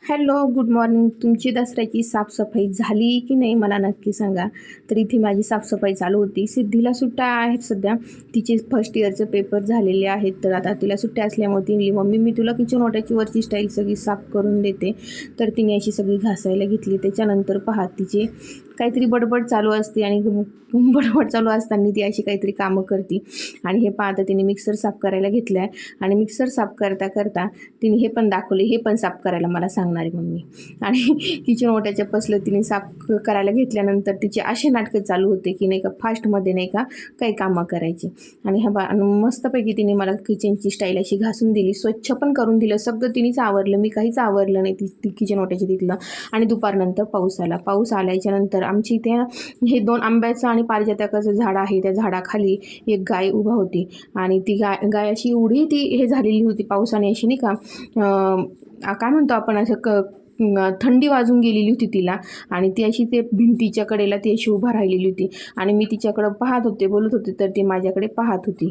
Hello, good morning. तुमची दसऱ्याची साफसफाई झाली की नाही मला नक्की सांगा. तर इथे माझी साफसफाई चालू होती. सिद्धीला सुट्ट्या आहेत सध्या, तिचे फर्स्ट इयरचे पेपर झालेले आहेत. तर आता तिला सुट्ट्या असल्यामुळे ती म्हणली, मम्मी मी तुला किचन ओट्याची वरची स्टाईल सगळी साफ करून देते. तर तिने अशी सगळी घासायला घेतली. त्याच्यानंतर पहा तिचे काहीतरी बडबड चालू असते आणि बडबड चालू असताना ती अशी काहीतरी कामं करते. आणि हे पाहता तिने मिक्सर साफ करायला घेतला आहे आणि मिक्सर साफ करता करता तिने हे पण दाखवले, हे पण साफ करायला मला सांगणार आहे मम्मी. आणि किचन ओट्याच्या पसलं तिने साफ करायला घेतल्यानंतर तिचे असे नाटकं चालू होते की नाही का फास्टमध्ये नाही का काही कामं करायची. आणि मस्तपैकी तिने मला किचनची स्टाईल अशी घासून दिली, स्वच्छ पण करून दिलं, सगळं तिनेच आवरलं, मी काहीच आवरलं नाही ती किचन ओट्याची तिथलं. आणि दुपारनंतर पाऊस आला. पाऊस आल्याच्या नंतर आमची इथे हे 2 आंब्याचं आणि पारिजातकाचं झाड आहे, त्या झाडाखाली एक गाय उभा होती. आणि ती गाय अशी एवढी ती हे झालेली होती पावसाने, अशी नाही का काय म्हणतो आपण, असं थंडी वाजून गेलेली होती तिला. आणि ती अशी ते भिंतीच्या कडेला ती अशी उभा राहिलेली होती आणि मी तिच्याकडं पाहत होते, बोलत होते, तर ती माझ्याकडे पाहत होती.